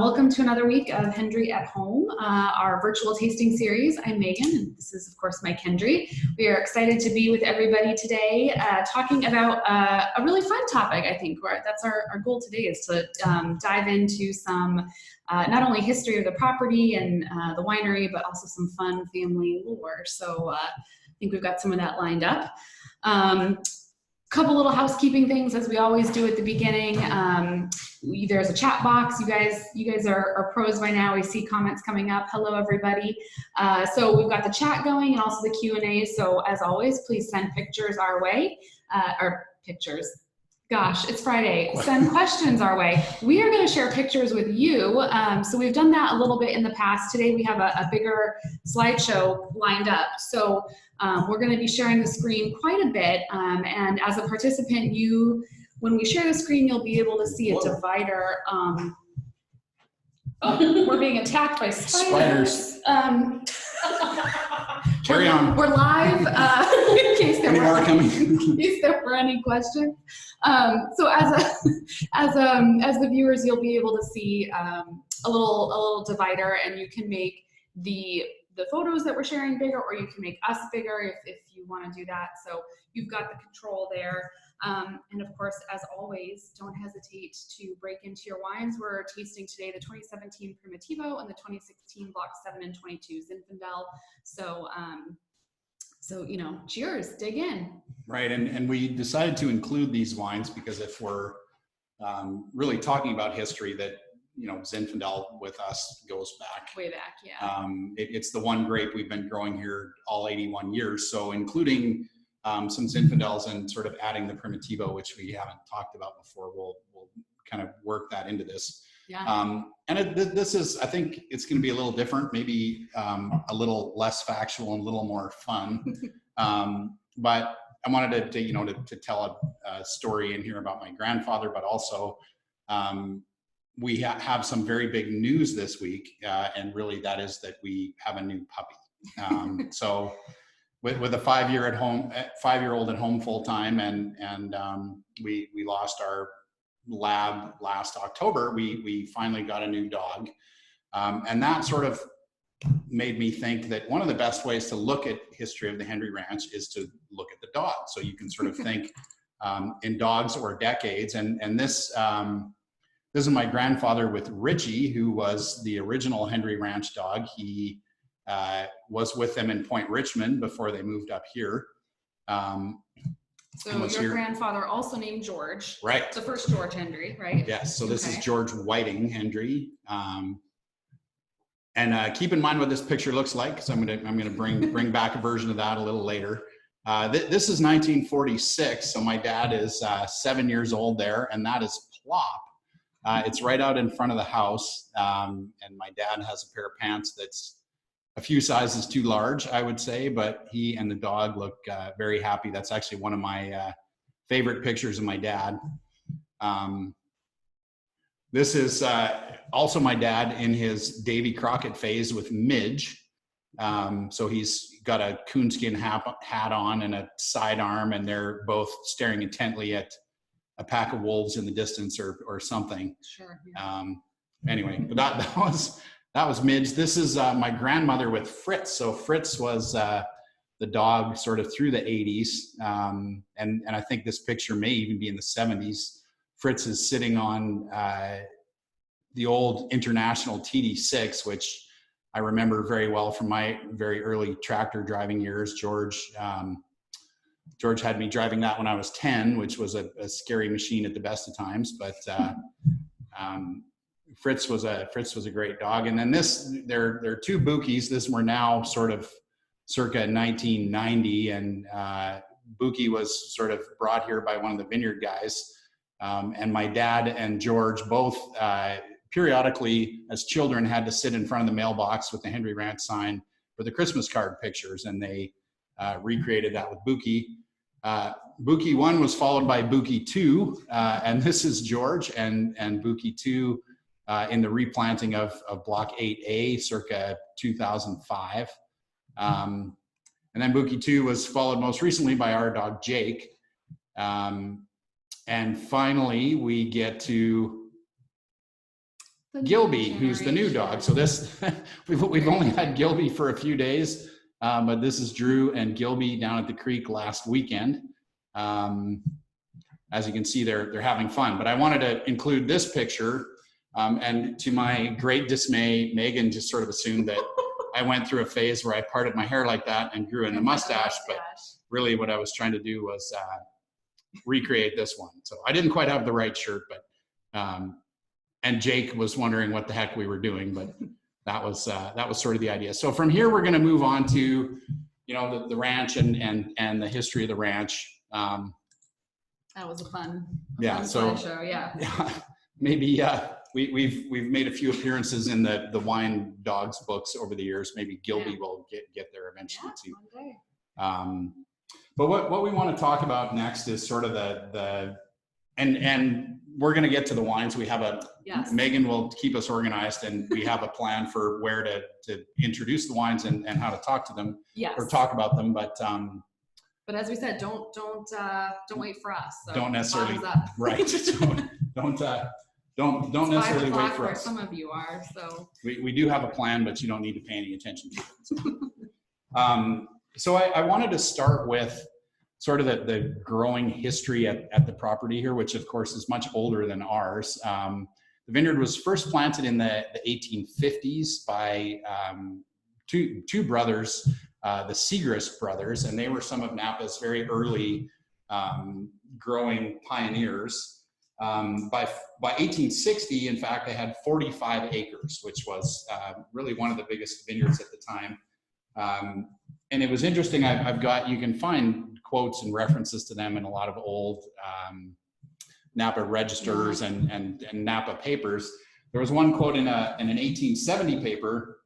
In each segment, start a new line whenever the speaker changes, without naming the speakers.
Welcome to another week of Hendry at Home, our virtual tasting series. I'm Megan, and this is, of course, Mike Hendry. We are excited to be with everybody today, talking about a really fun topic, I think. That's our goal today, is to dive into some not only history of the property and the winery, but also some fun family lore. So I think we've got some of that lined up. Couple little housekeeping things, as we always do at the beginning. There's a chat box. You guys are pros by now. We see comments coming up. Hello, everybody. So we've got the chat going and also the Q&A. So as always, please send pictures our way, or pictures. Gosh, it's Friday. Send questions our way. We are going to share pictures with you. So we've done that a little bit in the past. Today we have a bigger slideshow lined up. So we're going to be sharing the screen quite a bit. And as a participant, when we share the screen, you'll be able to see a divider. Oh, we're being attacked by spiders.
Carry on.
We're live in case there were any questions. So as the viewers, you'll be able to see a little divider, and you can make the photos that we're sharing bigger, or you can make us bigger if you want to do that. So you've got the control there. And of course, as always, don't hesitate to break into your wines. We're tasting today the 2017 Primitivo and the 2016 Block 7 and 22 Zinfandel. So, cheers, dig in.
Right, and we decided to include these wines because if we're really talking about history, that Zinfandel with us goes back.
Way back, yeah.
It's the one grape we've been growing here all 81 years. So including some Zinfandels and sort of adding the Primitivo, which we haven't talked about before, we'll kind of work that into this.
Yeah.
This is, I think it's going to be a little different, maybe a little less factual and a little more fun. But I wanted to tell a story in here about my grandfather, but also we have some very big news this week, and really that is that we have a new puppy. So with a 5-year-old at home full time, and we lost our lab last October. We finally got a new dog, and that sort of made me think that one of the best ways to look at history of the Hendry Ranch is to look at the dog. So you can sort of think in dogs or decades, and this is my grandfather with Richie, who was the original Hendry Ranch dog. He was with them in Point Richmond before they moved up here.
So your grandfather also named George.
Right.
The first George Hendry, right?
Yes. So this is George Whiting Hendry. And keep in mind what this picture looks like, because I'm gonna bring back a version of that a little later. This is 1946. So my dad is 7 years old there, and that is Plop. It's right out in front of the house, and my dad has a pair of pants that's a few sizes too large, I would say, but he and the dog look very happy. That's actually one of my favorite pictures of my dad. This is also my dad in his Davy Crockett phase with Midge. So he's got a coonskin hat on and a sidearm, and they're both staring intently at a pack of wolves in the distance or something.
Sure. Yeah.
Anyway, that was Midge. This is my grandmother with Fritz. So Fritz was the dog sort of through the 80s. And I think this picture may even be in the 70s. Fritz is sitting on the old International TD6, which I remember very well from my very early tractor driving years. George had me driving that when I was 10, which was a scary machine at the best of times. But Fritz was a great dog. And then there are two Bookies. This were now sort of circa 1990, and Bookie was sort of brought here by one of the vineyard guys. And my dad and George both periodically, as children, had to sit in front of the mailbox with the Hendry Ranch sign for the Christmas card pictures, and they recreated that with Bookie. Bookie 1 was followed by Bookie 2, and this is George and Bookie 2 in the replanting of Block 8A circa 2005. And then Bookie 2 was followed most recently by our dog Jake. And finally, we get to Gilby, who's the new dog. So this, we've only had Gilby for a few days, but this is Drew and Gilby down at the creek last weekend. As you can see, they're having fun. But I wanted to include this picture, and to my great dismay, Megan just sort of assumed that I went through a phase where I parted my hair like that and grew in a mustache. But really, what I was trying to do was recreate this one. So I didn't quite have the right shirt, but and Jake was wondering what the heck we were doing, but that was sort of the idea. So from here, we're going to move on to, the ranch and the history of the ranch.
That was a fun
show. Yeah. Maybe we've made a few appearances in the Wine Dogs books over the years. Maybe Gilby will get there eventually too.
One day.
But what we want to talk about next is sort of and we're going to get to the wines. We have Megan will keep us organized, and we have a plan for where to introduce the wines and how to talk to them or talk about them. But
as we said, don't wait for us. So
don't necessarily right. Don't necessarily wait for us.
Some of you are. So
we do have a plan, but you don't need to pay any attention to it. So I wanted to start with sort of the growing history at the property here, which of course is much older than ours. The vineyard was first planted in the 1850s by two brothers, the Segrist brothers, and they were some of Napa's very early growing pioneers. By 1860, in fact, they had 45 acres, which was really one of the biggest vineyards at the time. And it was interesting. You can find quotes and references to them in a lot of old Napa registers and Napa papers. There was one quote in an 1870 paper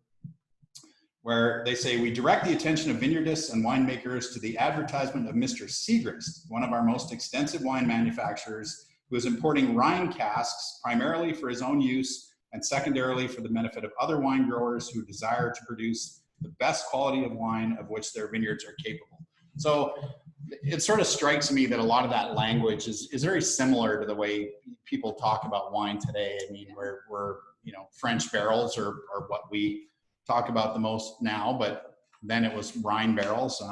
where they say, "We direct the attention of vineyardists and winemakers to the advertisement of Mr. Segrist, one of our most extensive wine manufacturers, who is importing Rhine casks primarily for his own use and secondarily for the benefit of other wine growers who desire to produce the best quality of wine of which their vineyards are capable." So it sort of strikes me that a lot of that language is very similar to the way people talk about wine today. I mean, we're French barrels are what we talk about the most now, but then it was Rhine barrels.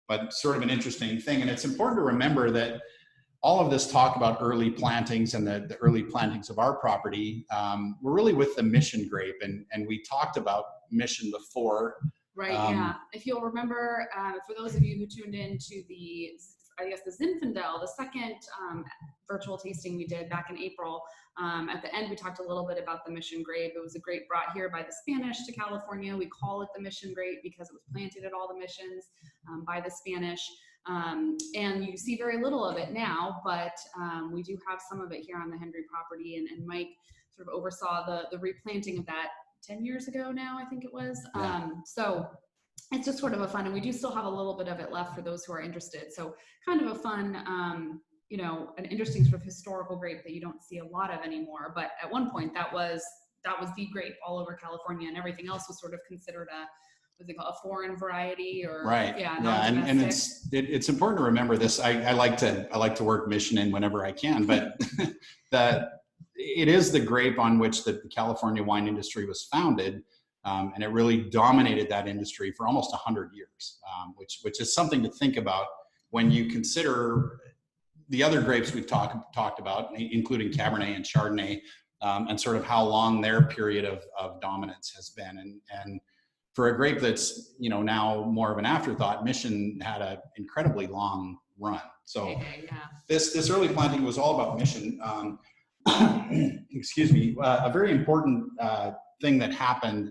But sort of an interesting thing. And it's important to remember that all of this talk about early plantings and the early plantings of our property, we're really with the Mission grape. And we talked about Mission before.
Right, If you'll remember, for those of you who tuned in to the Zinfandel, the second virtual tasting we did back in April, at the end we talked a little bit about the Mission grape. It was a grape brought here by the Spanish to California. We call it the Mission grape because it was planted at all the missions by the Spanish. And you see very little of it now, but we do have some of it here on the Hendry property, and Mike sort of oversaw the replanting of that 10 years ago now, I think it was. So it's just sort of a fun, and we do still have a little bit of it left for those who are interested. So kind of a fun, an interesting sort of historical grape that you don't see a lot of anymore. But at one point that was the grape all over California, and everything else was sort of considered a foreign variety or
and it's important to remember this. I like to work Mission in whenever I can, but it is the grape on which the California wine industry was founded, and it really dominated that industry for almost 100 years, which is something to think about when you consider the other grapes we've talked about, including Cabernet and Chardonnay, and sort of how long their period of dominance has been. And for a grape that's now more of an afterthought, Mission had an incredibly long run. So this early planting was all about Mission. Excuse me. A very important thing that happened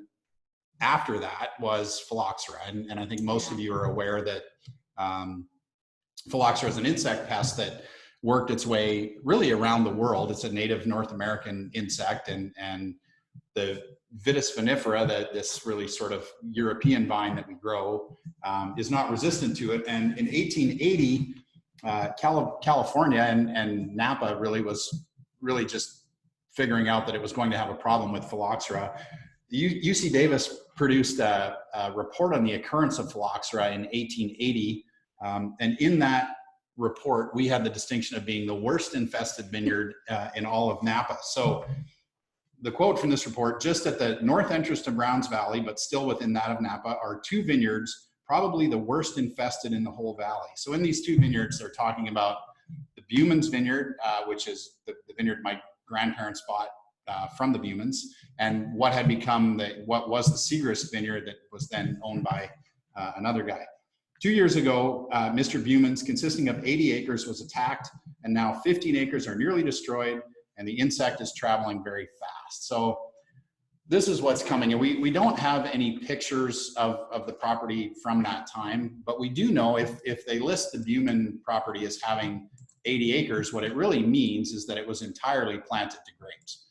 after that was phylloxera, and I think most of you are aware that phylloxera is an insect pest that worked its way really around the world. It's a native North American insect, and the Vitis vinifera, this really sort of European vine that we grow, is not resistant to it. And in 1880, California and Napa was really just figuring out that it was going to have a problem with phylloxera. UC Davis produced a report on the occurrence of phylloxera in 1880. And in that report, we had the distinction of being the worst infested vineyard in all of Napa. So the quote from this report, just at the north entrance to Browns Valley, but still within that of Napa, are 2 vineyards, probably the worst infested in the whole valley. So in these 2 vineyards, they're talking about the Bumans vineyard, which is the vineyard my grandparents bought from the Bumans, and what had become what was the Segrist vineyard that was then owned by another guy. 2 years ago, Mr. Bumans, consisting of 80 acres, was attacked, and now 15 acres are nearly destroyed, and the insect is traveling very fast. So this is what's coming. And we don't have any pictures of the property from that time, but we do know if they list the Buman property as having 80 acres, what it really means is that it was entirely planted to grapes.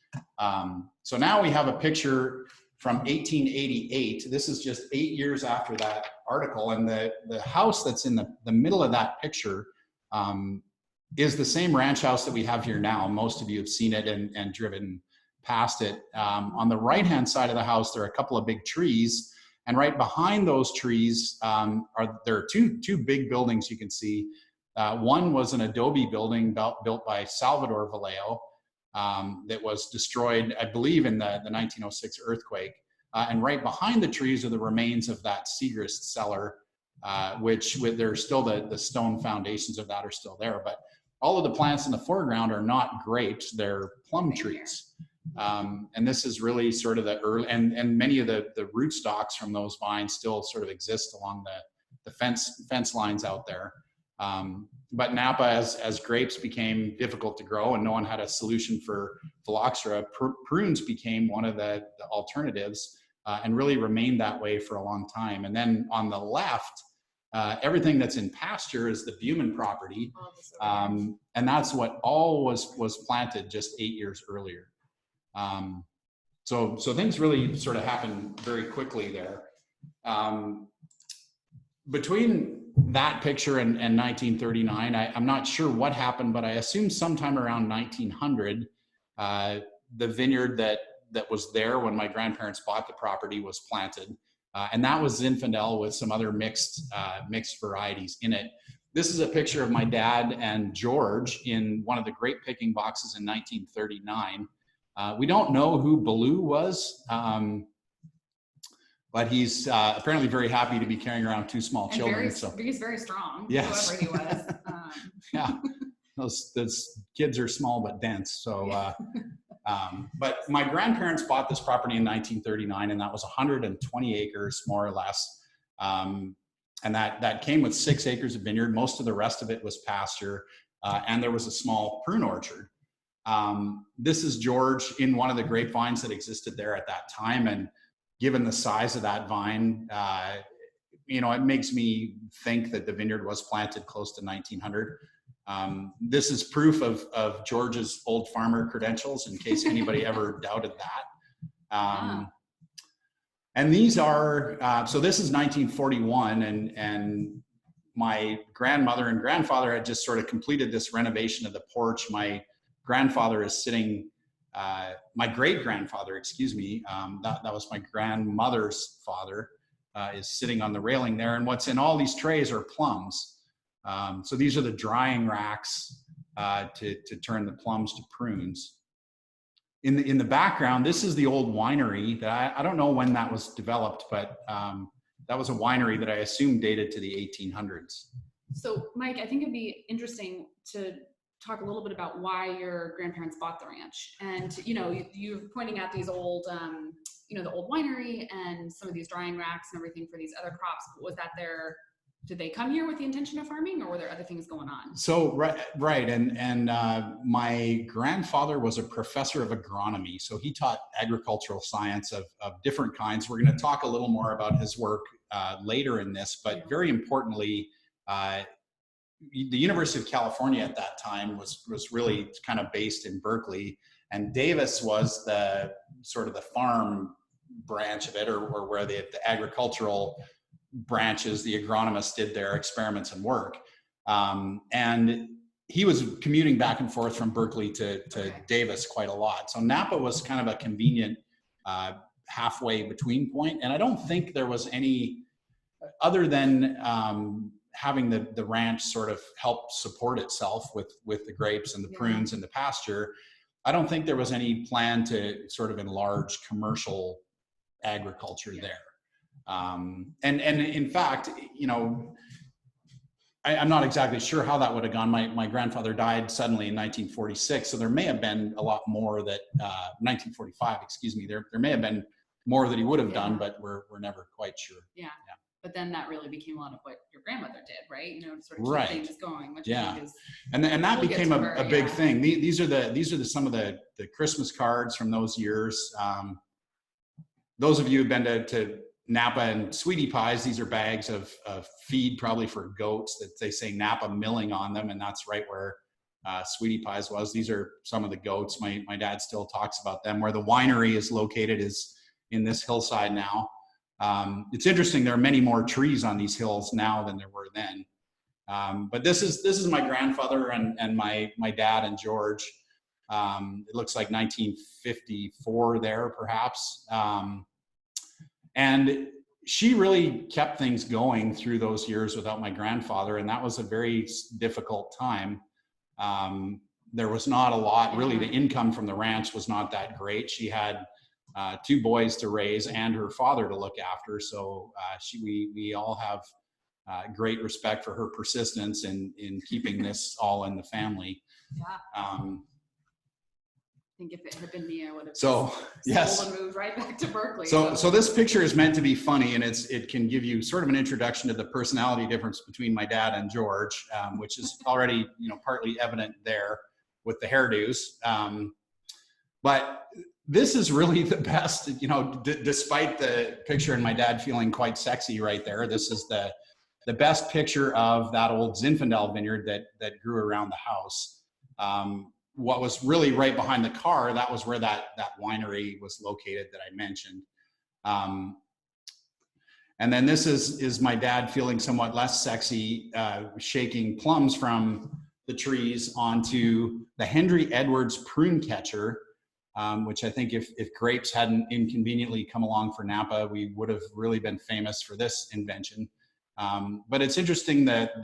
So now we have a picture from 1888. This is just 8 years after that article. And the house that's in the middle of that picture is the same ranch house that we have here now. Most of you have seen it and driven past it. On the right-hand side of the house, there are a couple of big trees. And right behind those trees there are two big buildings you can see. One was an adobe building built by Salvador Vallejo that was destroyed, I believe, in the 1906 earthquake. And right behind the trees are the remains of that Segrist cellar, which there's still the stone foundations of that are still there. But all of the plants in the foreground are not grapes, they're plum trees. And this is really sort of the early, and many of the rootstocks from those vines still sort of exist along the fence lines out there. But Napa, as grapes became difficult to grow and no one had a solution for phylloxera, prunes became one of the alternatives and really remained that way for a long time. And then on the left, everything that's in pasture is the Buman property. And that's what all was planted just 8 years earlier. So things really sort of happened very quickly there. Between that picture and 1939, I'm not sure what happened, but I assume sometime around 1900, the vineyard that was there when my grandparents bought the property was planted. And that was Zinfandel with some other mixed varieties in it. This is a picture of my dad and George in one of the grape picking boxes in 1939. We don't know who Baloo was, but he's apparently very happy to be carrying around 2 small children.
He's very strong,
yes.
whoever he was.
Yeah, those kids are small but dense. So, but my grandparents bought this property in 1939, and that was 120 acres, more or less. And that came with 6 acres of vineyard. Most of the rest of it was pasture, and there was a small prune orchard. This is George in one of the grapevines that existed there at that time. And given the size of that vine, it makes me think that the vineyard was planted close to 1900. This is proof of George's old farmer credentials, in case anybody ever doubted that. And these are, so this is 1941, and my grandmother and grandfather had just sort of completed this renovation of the porch. My grandfather is sitting, my great-grandfather, excuse me, that was my grandmother's father, is sitting on the railing there. And what's in all these trays are plums. So these are the drying racks to turn the plums to prunes. In the background, this is the old winery that I don't know when that was developed, but that was a winery that I assume dated to the 1800s.
So Mike, I think it'd be interesting to talk a little bit about why your grandparents bought the ranch. And, you're pointing out these old, the old winery and some of these drying racks and everything for these other crops. Was that did they come here with the intention of farming, or were there other things going on? So,
right. And my grandfather was a professor of agronomy. So he taught agricultural science of different kinds. We're going to talk a little more about his work later in this, but very importantly, the University of California at that time was really kind of based in Berkeley, and Davis was the sort of the farm branch of it, or where the agricultural branches, the agronomists did their experiments and work. And he was commuting back and forth from Berkeley to Davis quite a lot. So Napa was kind of a convenient halfway between point. And I don't think there was any, other than having the ranch sort of help support itself with the grapes and the prunes and the pasture, I don't think there was any plan to sort of enlarge commercial agriculture there. And in fact, I'm not exactly sure how that would have gone. My grandfather died suddenly in 1946, so there may have been a lot more that 1945, excuse me. There may have been more that he would have done, but we're never quite sure.
Yeah. But then that really became a lot of what your grandmother did, right? To sort of keep things going, which I think is,
and that became a big thing. These are some of the Christmas cards from those years. Those of you who've been to Napa and Sweetie Pies, these are bags of feed probably for goats that they say Napa milling on them, and that's right where Sweetie Pies was. These are some of the goats. My dad still talks about them. Where the winery is located is in this hillside now. It's interesting, there are many more trees on these hills now than there were then. But this is my grandfather and my dad and George. It looks like 1954 there, perhaps. And she really kept things going through those years without my grandfather, and that was a very difficult time. There was not a lot, really. The income from the ranch was not that great. She had 2 boys to raise and her father to look after, so we all have great respect for her persistence in keeping this all in the family.
I think if it had been me, I would have
sold
and moved right back to Berkeley.
So this picture is meant to be funny, and it can give you sort of an introduction to the personality difference between my dad and George, which is already partly evident there with the hairdos. But this is really the best, despite the picture and my dad feeling quite sexy right there. This is the best picture of that old Zinfandel vineyard that grew around the house. What was really right behind the car, that was where that winery was located that I mentioned. And then this is my dad feeling somewhat less sexy, shaking plums from the trees onto the Hendry PRUNE catcher, which I think if grapes hadn't inconveniently come along for Napa, we would have really been famous for this invention. But it's interesting that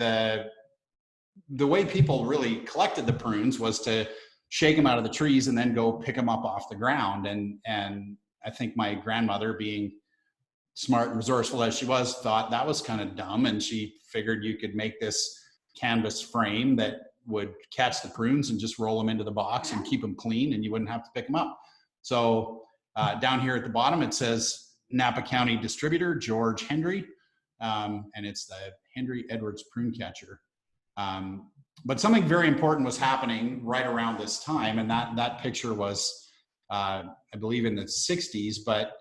the way people really collected the prunes was to shake them out of the trees and then go pick them up off the ground. And I think my grandmother, being smart and resourceful as she was, thought that was kind of dumb. And she figured you could make this canvas frame that would catch the prunes and just roll them into the box and keep them clean, and you wouldn't have to pick them up. So down here at the bottom, it says Napa County Distributor, George Hendry. And it's the Hendry PRUNE catcher. But something very important was happening right around this time, and that picture was, I believe, in the 60s. But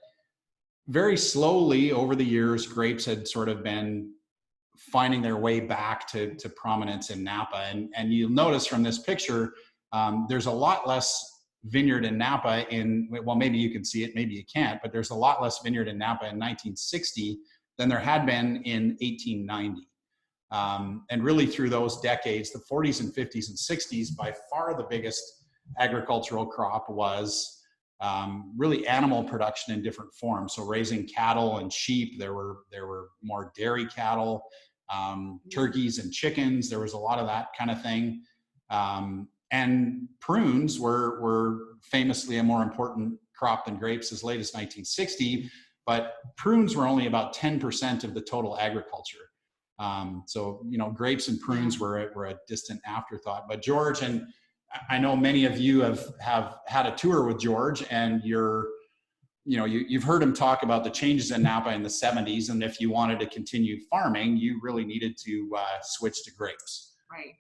very slowly over the years, grapes had sort of been finding their way back to prominence in Napa. And you'll notice from this picture, there's a lot less vineyard in Napa well, maybe you can see it, maybe you can't, but there's a lot less vineyard in Napa in 1960 than there had been in 1890. And really through those decades, the 40s and 50s and 60s, by far the biggest agricultural crop was really animal production in different forms. So raising cattle and sheep, there were more dairy cattle, turkeys and chickens. There was a lot of that kind of thing. And prunes were famously a more important crop than grapes as late as 1960, but prunes were only about 10% of the total agriculture. So, grapes and prunes were a distant afterthought. But George, and I know many of you have had a tour with George, and you've heard him talk about the changes in Napa in the 70s. And if you wanted to continue farming, you really needed to switch to grapes.
Right.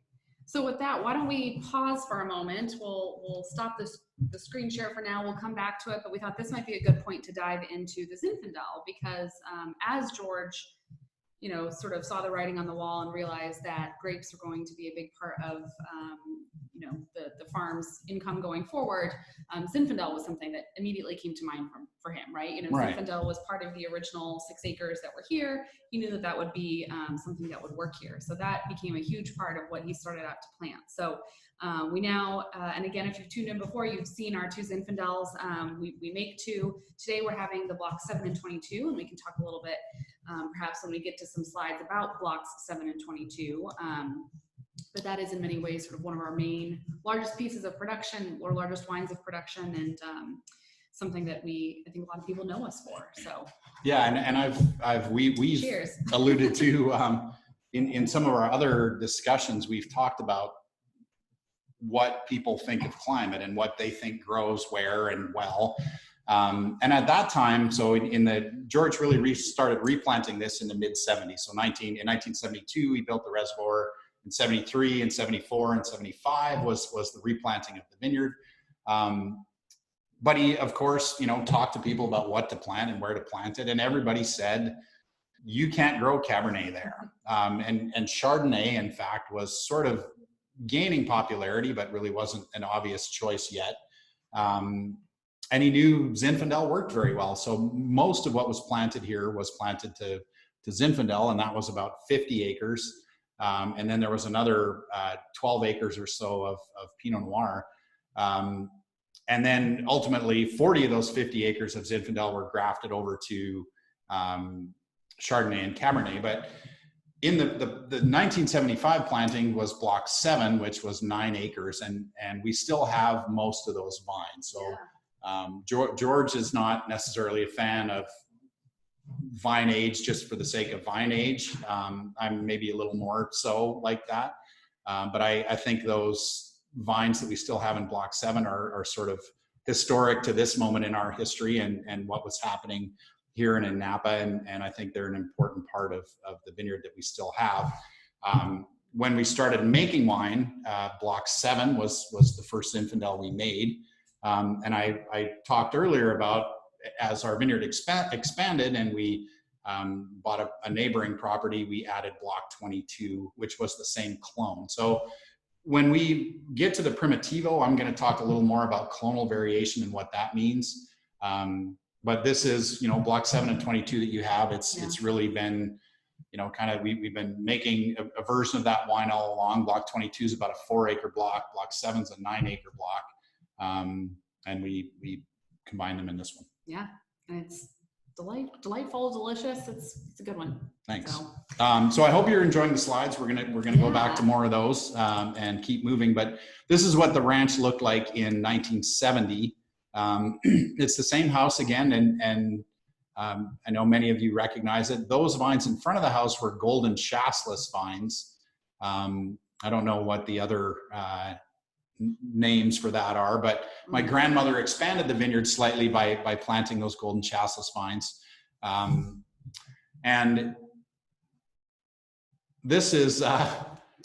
So with that, why don't we pause for a moment? We'll stop the screen share for now. We'll come back to it, but we thought this might be a good point to dive into the Zinfandel, because as George sort of saw the writing on the wall and realized that grapes are going to be a big part of, the farm's income going forward, Zinfandel was something that immediately came to mind for him, right?
Right.
Zinfandel was part of the original 6 acres that were here. He knew that would be something that would work here. So that became a huge part of what he started out to plant. So we now, and again, if you've tuned in before, you've seen our 2 Zinfandels. We make 2. Today we're having the blocks 7 and 22, and we can talk a little bit, perhaps when we get to some slides about blocks 7 and 22. But that is in many ways sort of one of our largest pieces of production, or largest wines of production, and something that I think a lot of people know us for. So
yeah, and we've
cheers.
alluded to in some of our other discussions, we've talked about what people think of climate and what they think grows where and well. And at that time, so George really started replanting this in the mid 70s. So in 1972, he built the reservoir. In 73 and 74 and 75 was the replanting of the vineyard. But he, of course, talked to people about what to plant and where to plant it. And everybody said, you can't grow Cabernet there. And Chardonnay, in fact, was sort of gaining popularity, but really wasn't an obvious choice yet. And he knew Zinfandel worked very well. So most of what was planted here was planted to Zinfandel, and that was about 50 acres. And then there was another 12 acres or so of Pinot Noir. And then ultimately 40 of those 50 acres of Zinfandel were grafted over to Chardonnay and Cabernet. But in the 1975 planting was block 7, which was 9 acres. And we still have most of those vines. So George is not necessarily a fan of vine age just for the sake of vine age. I'm maybe a little more so like that. But I think those vines that we still have in block 7 are sort of historic to this moment in our history and what was happening here and in Napa. And I think they're an important part of the vineyard that we still have. When we started making wine, block 7 was the first Zinfandel we made. And I talked earlier about, as our vineyard expanded and we bought a neighboring property, we added block 22, which was the same clone. So when we get to the Primitivo, I'm going to talk a little more about clonal variation and what that means. But this is, block 7 and 22 that you have. It's really been, we've been making a version of that wine all along. Block 22 is about a 4-acre block. Block 7 is a 9-acre block. And we combine them in this one.
Yeah, and it's delightful, delicious. It's a good one.
Thanks. So I hope you're enjoying the slides. We're gonna go back to more of those and keep moving. But this is what the ranch looked like in 1970. It's the same house again, and I know many of you recognize it. Those vines in front of the house were golden shastless vines. I don't know what the other names for that are, but my grandmother expanded the vineyard slightly by planting those golden shastless vines. And this is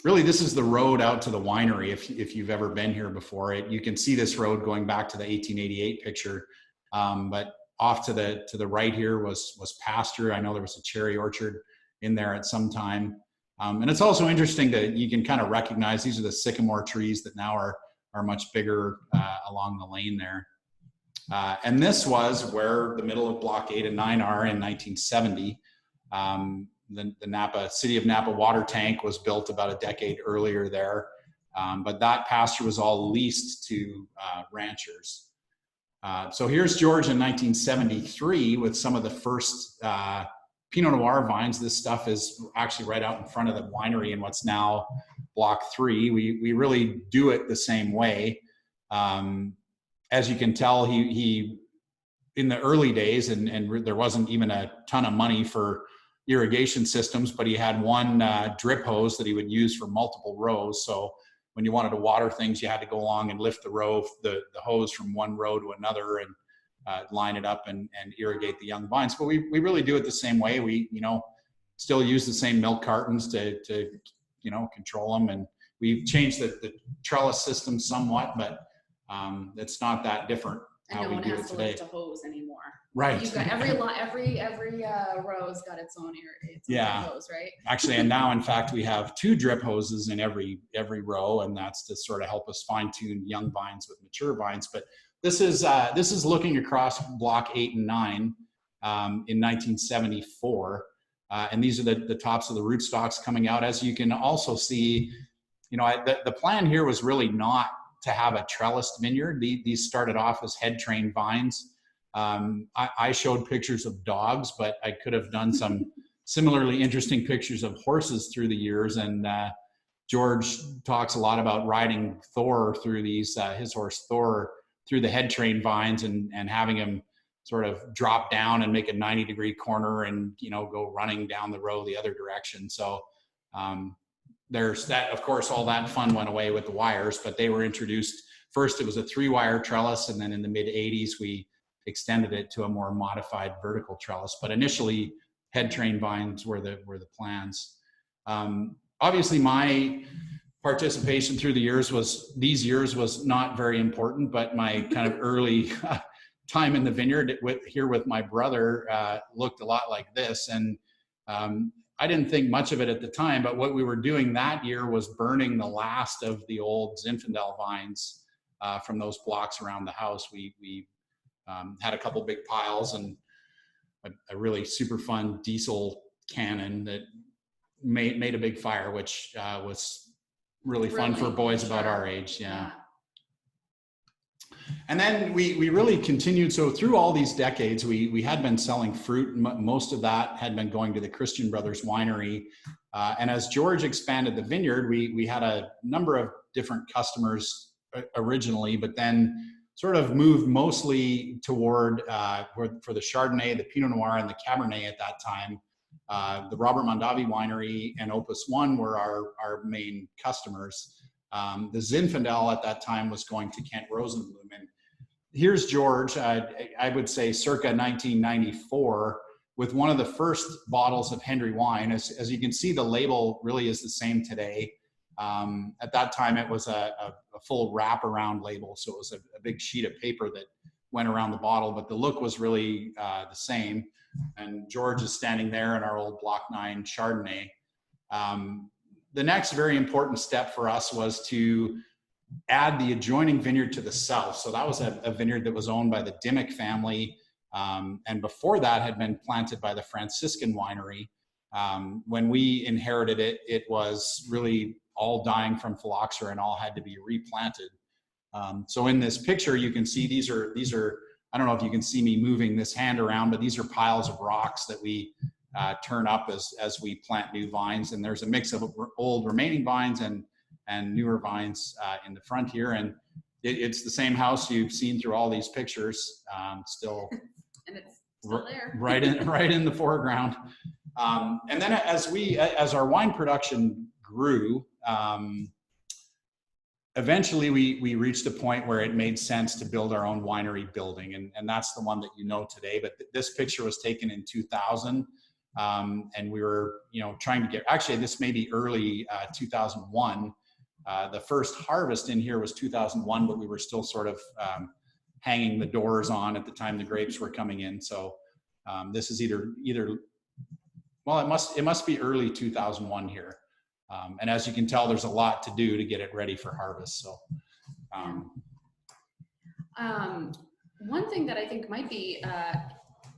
really, this is the road out to the winery. If you've ever been here before, you can see this road going back to the 1888 picture. But off to the right here was pasture. I know there was a cherry orchard in there at some time. And it's also interesting that you can kind of recognize these are the sycamore trees that now are much bigger along the lane there. And this was where the middle of block 8 and 9 are in 1970. The city of Napa water tank was built about a decade earlier there. But that pasture was all leased to ranchers. So here's George in 1973 with some of the first Pinot Noir vines. This stuff is actually right out in front of the winery in what's now block 3. We really do it the same way. As you can tell, he in the early days, and there wasn't even a ton of money for irrigation systems, but he had one drip hose that he would use for multiple rows. So when you wanted to water things, you had to go along and lift the hose from one row to another and line it up and irrigate the young vines. But we really do it the same way. We still use the same milk cartons to control them, and we've changed the trellis system somewhat, but it's not that different how we do it today. And no one has to lift a hose anymore. Right. You've got every row's got its own hose, right? Actually, and now in fact we have 2 drip hoses in every row, and that's to sort of help us fine tune young vines with mature vines. But this is looking across block 8 and 9 in 1974. And these are the tops of the rootstocks coming out. As you can also see, the plan here was really not to have a trellised vineyard. These started off as head trained vines. I showed pictures of dogs, but I could have done some similarly interesting pictures of horses through the years. And George talks a lot about riding Thor through these, his horse Thor, through the head train vines and having him sort of drop down and make a 90-degree corner and, go running down the row the other direction. So there's that. Of course, all that fun went away with the wires, but they were introduced. First, it was a 3-wire trellis, and then in the mid-'80s, we extended it to a more modified vertical trellis. But initially, head train vines were the plans. Obviously, my participation through these years was not very important, but my kind of early time in the vineyard with my brother looked a lot like this. And I didn't think much of it at the time, but what we were doing that year was burning the last of the old Zinfandel vines from those blocks around the house. We had a couple big piles and a really super fun diesel cannon that made a big fire, which was really fun for boys about our age. Yeah. And then we really continued. So through all these decades, we had been selling fruit. Most of that had been going to the Christian Brothers winery. And as George expanded the vineyard, we had a number of different customers originally, but then sort of moved mostly toward for the Chardonnay, the Pinot Noir, and the Cabernet at that time. The Robert Mondavi winery and Opus One were our main customers. The Zinfandel at that time was going to Kent Rosenblum. And here's George, I would say circa 1994, with one of the first bottles of Hendry wine. As you can see, the label really is the same today. At that time, it was a full wraparound label. So it was a big sheet of paper that went around the bottle, but the look was really the same. And George is standing there in our old Block 9 Chardonnay. The next very important step for us was to add the adjoining vineyard to the south. So that was a vineyard that was owned by the Dimmick family. And before that had been planted by the Franciscan winery. When we inherited it, it was really all dying from phylloxera and all had to be replanted. So in this picture, you can see these are, I don't know if you can see me moving this hand around, but these are piles of rocks that we turn up as we plant new vines. And there's a mix of old remaining vines and newer vines in the front here. And it's the same house you've seen through all these pictures, still,
and it's still there.
right in the foreground. And then as our wine production grew, eventually we reached a point where it made sense to build our own winery building. And that's the one that you know today. But this picture was taken in 2000. And we were, trying to actually this may be early 2001. The first harvest in here was 2001, but we were still sort of hanging the doors on at the time the grapes were coming in. So this is either well, it must be early 2001 here. And as you can tell, there's a lot to do to get it ready for harvest. So
one thing that I think might be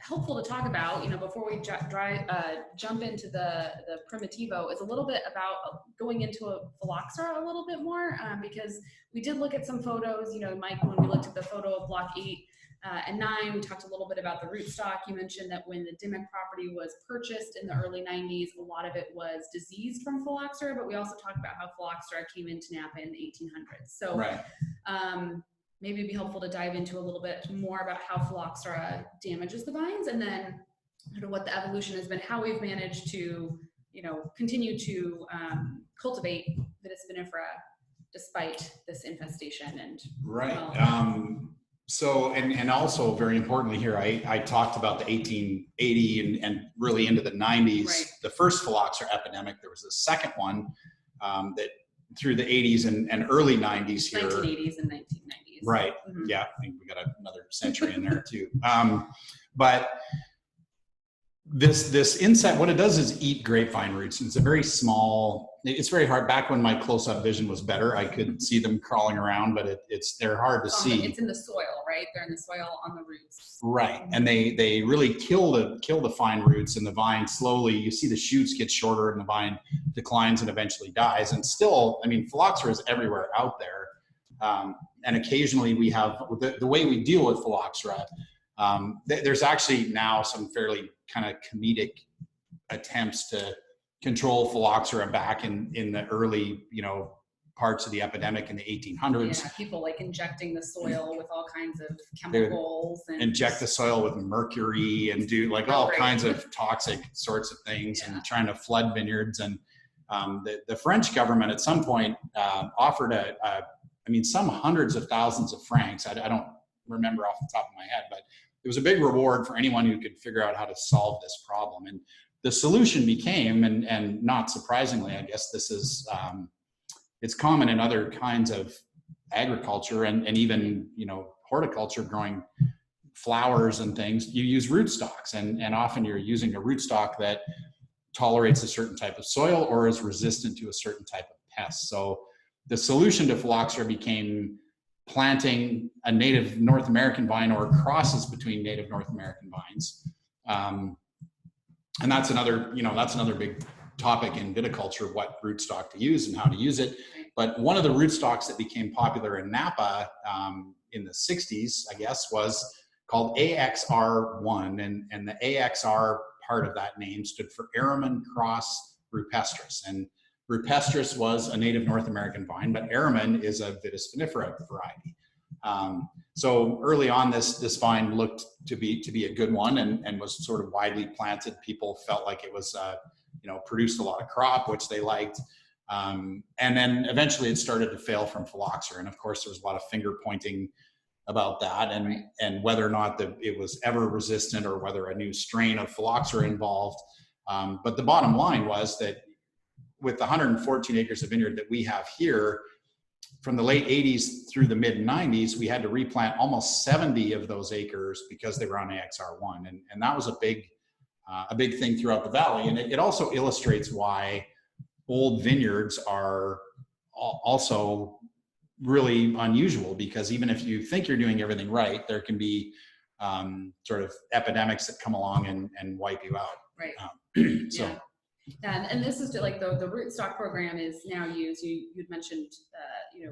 helpful to talk about, before we jump into the Primitivo, is a little bit about going into a phylloxera a little bit more, because we did look at some photos, Mike, when we looked at the photo of Block 8 and 9, we talked a little bit about the rootstock. You mentioned that when the Dimmick property was purchased in the early 90s, a lot of it was diseased from phylloxera, but we also talked about how phylloxera came into Napa in the 1800s. So
right.
Maybe it'd be helpful to dive into a little bit more about how phylloxera damages the vines, and then what the evolution has been, how we've managed to, continue to cultivate Vitis vinifera despite this infestation. And
right. So, and also very importantly here, I talked about the 1880 and really into the 90s, right. The first phylloxera epidemic. There was a second one that through the 80s and early 90s here.
1980s and 1990s.
Right. Mm-hmm. Yeah, I think we got another century in there too. But this insect, what it does is eat grapevine roots. It's a very small, it's very hard. Back when my close-up vision was better, I could see them crawling around, but they're hard to see.
It's in the soil, right? They're in the soil on the roots.
Right. And they really kill the fine roots, and the vine slowly, you see the shoots get shorter and the vine declines and eventually dies. And still, phylloxera is everywhere out there. And occasionally we have, the way we deal with phylloxera, there's actually now some fairly kind of comedic attempts to control phylloxera back in the early, parts of the epidemic in the 1800s.
Yeah, people like injecting the soil with all kinds of chemicals. And
inject the soil with mercury and do like all kinds of toxic sorts of things, and trying to flood vineyards. And the French government at some point offered some hundreds of thousands of francs. I don't remember off the top of my head, but it was a big reward for anyone who could figure out how to solve this problem. And the solution became, and not surprisingly, I guess this is, it's common in other kinds of agriculture and even, horticulture, growing flowers and things, you use rootstocks, and often you're using a rootstock that tolerates a certain type of soil or is resistant to a certain type of pest. So the solution to phylloxera became planting a native North American vine or crosses between native North American vines. And that's another big topic in viticulture, what rootstock to use and how to use it. But one of the rootstocks that became popular in Napa in the 60s, I guess, was called AXR1. And the AXR part of that name stood for Araman Cross Rupestris. And Rupestris was a native North American vine, but Araman is a Vitis vinifera variety. So early on, this vine looked to be a good one, and was sort of widely planted. People felt like it was, produced a lot of crop, which they liked. And then eventually it started to fail from phylloxera. And of course, there was a lot of finger pointing about that, and whether or not it was ever resistant or whether a new strain of phylloxera involved. But the bottom line was that with the 114 acres of vineyard that we have here, from the late 80s through the mid 90s, we had to replant almost 70 of those acres because they were on AXR1. And that was a big thing throughout the valley. And it also illustrates why old vineyards are also really unusual, because even if you think you're doing everything right, there can be sort of epidemics that come along and wipe you out.
Right.
So.
Yeah. And this is like the rootstock program is now used. You'd mentioned,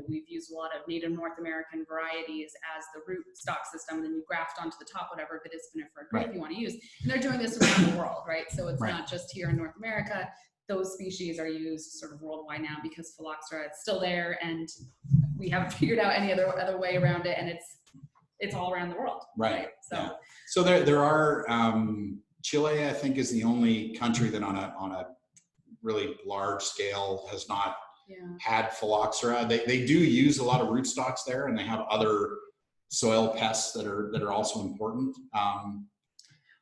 we've used a lot of native North American varieties as the rootstock system, and then you graft onto the top whatever Vitis vinifera grape you want to use. And they're doing this around the world, right? So it's not just here in North America. Those species are used sort of worldwide now because phylloxera is still there, and we haven't figured out any other way around it, and it's all around the world. Right.
So there are. Chile, I think, is the only country that on a really large scale has not had phylloxera. They do use a lot of rootstocks there, and they have other soil pests that are also important. I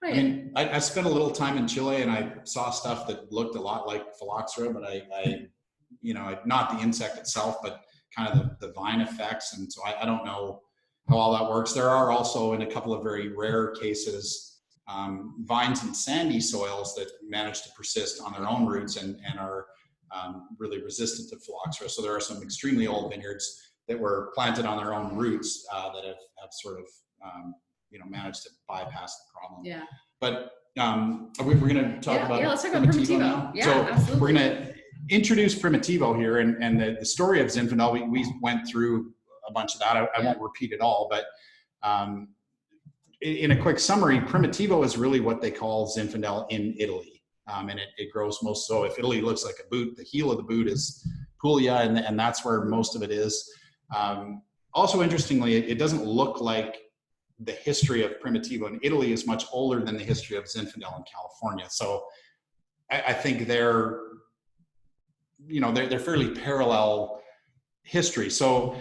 mean, I spent a little time in Chile, and I saw stuff that looked a lot like phylloxera, but I not the insect itself, but kind of the vine effects. And so I don't know how all that works. There are also, in a couple of very rare cases, vines in sandy soils that manage to persist on their own roots and are really resistant to phylloxera. So there are some extremely old vineyards that were planted on their own roots that have sort of managed to bypass the problem. Yeah. But we're going to talk about
let's talk about Primitivo
now.
Yeah,
so
absolutely.
We're going to introduce Primitivo here, and the story of Zinfandel. We went through a bunch of that. I won't repeat it all, but in a quick summary, Primitivo is really what they call Zinfandel in Italy. And it grows most, so if Italy looks like a boot, the heel of the boot is Puglia, and that's where most of it is. Also, interestingly, it doesn't look like the history of Primitivo in Italy is much older than the history of Zinfandel in California. So I think they're fairly parallel history. So